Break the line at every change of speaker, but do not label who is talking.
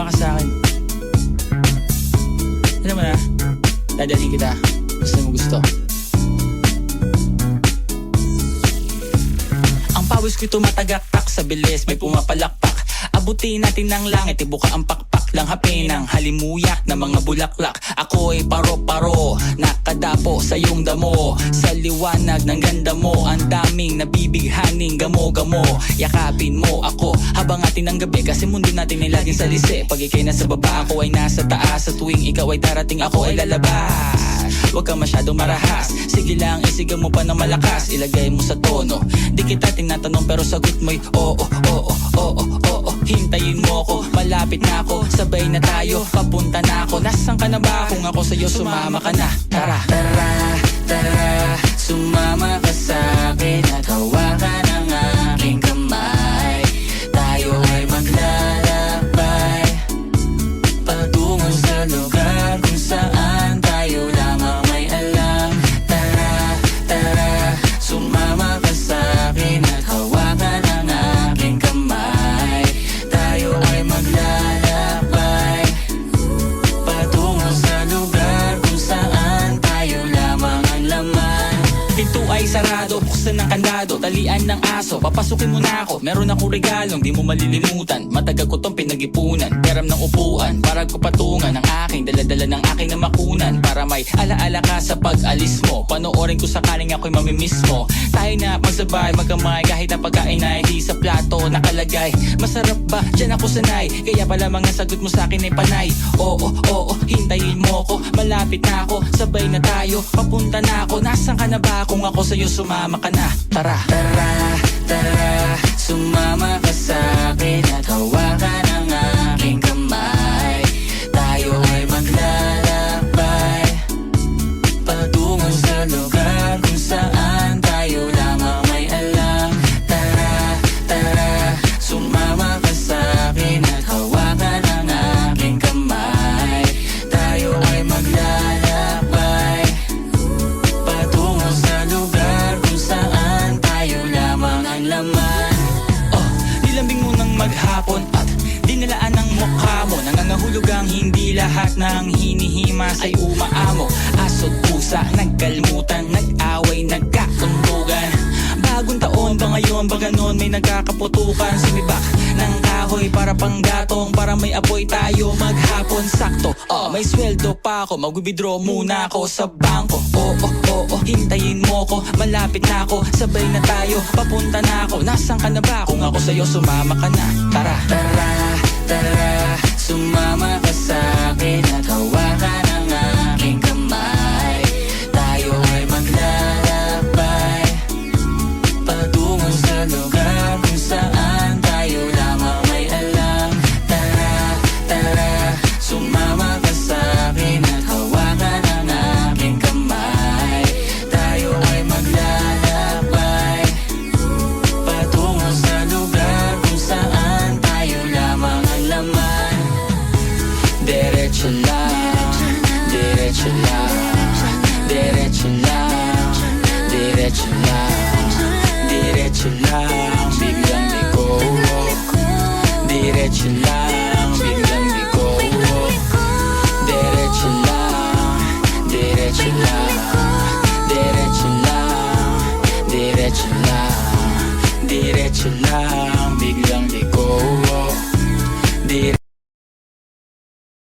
sumama ka sa akin. Alam mo na, dadalhin kita. Gusto mo gusto. Ang pawis ko'y tumatagaktak sa bilis, may pumapalakpak. Abutin natin ng langit, ibuka ang pakpak lang hapin ng halimuyak na mga bulaklak. Ako'y paro-paro, nakadapo sa iyong damo. Sa liwanag ng ganda mo, ang daming nabibighaning gamo-gamo. Yakapin mo ako habang atin ang gabi, kasi mundo natin ay laging salisi. Pag ikay nasa baba, ako ay nasa taas. Sa tuwing ikaw ay darating, ako ay lalabas. Huwag kang masyadong marahas, sige lang isigaw mo pa ng malakas. Ilagay mo sa tono, di kita tinatanong pero sagot mo'y oo, oo, oo, oo. Hintayin mo ako, malapit na ako, sabay na tayo, papunta na ako. Nasaan ka na ba? Kung ako sa'yo sumama ka na. Tara, tara, tara, sumama ka sa'kin at hawakan ang aking kamay. Tayo ay maglalakbay patungo sa lugar kung saan tayo lamang may alam. Tara, tara, sumama ka sa'kin at hawakan ang aking kamay. Tayo ay maglalakbay patungo sa lugar kung saan tayo lamang ang laman. Pinto ay sarado, buksan ng kandado, talian ng aso, papasukin mo na ako. Meron akong regalong di mo malilimutan, matagal ko tong pinag-ipunan. Peram ng upuan, para ko patungan ang aking daladala ng aking namakunan. Para may alaala ka sa pag-alis mo, panoorin ko sakaling ako'y mamimiss mo. Tayo na magsabay, magkamay, kahit na pagkain ay di sa plato nakalagay. Masarap ba? Diyan ako sanay, kaya pala mga sagot mo sa akin ay panay. Oo, oo, hintayin mo ko, malapit na ako, sabay na tayo, papunta na ako. Nasaan ka na ba? Kung ako sa'yo sumama ka na. Tara, tara, tara, sumama ka sa'kin at hawakan ang aking kamay. Tayo ay maglalakbay patungo sa lugar kung saan tayo lamang may alam. Tara, tara, sumama ka sa'kin at hawakan ang aking kamay. Tayo ay maglalakbay patungo sa lugar kung saan tayo lamang ang laman. Oh, nilambing mo ng maghapon at dinalaan ng mukha mo. Nangangahulog ang hindi lahat ng hinihimas ay umaamo. Aso't pusa, nagkalmutan, nag-away, nagkakuntugan. Bagong taon ba ngayon ba ganon, may nagkakaputukan. Sumibak ng kahoy para panggatong, para may apoy tayo maghapon. Sakto, may sweldo pa ako, mag-withdraw muna ako sa bangko. Oo, oo, hintayin mo ko, malapit na ako, sabay na tayo, papunta na ako. Nasaan ka na ba? Kung ako sa'yo sumama ka na. Tara, tara, tara, sumama ka sa'kin at hawakan ang aking kamay. Tayo ay maglalakbay patungo sa lugar kung saan tayo lamang may alam. Tara, tara, sumama ka sa'kin at hawakan ang aking kamay. Tayo ay maglalakbay patungo sa lugar kung saan tayo lamang ang laman. Diretso lang, diretso lang, diretso lang, diretso lang, diretso lang, biglang liko. Diretso lang, biglang liko. Diretso lang, diretso lang, diretso lang, diretso lang, diretso lang.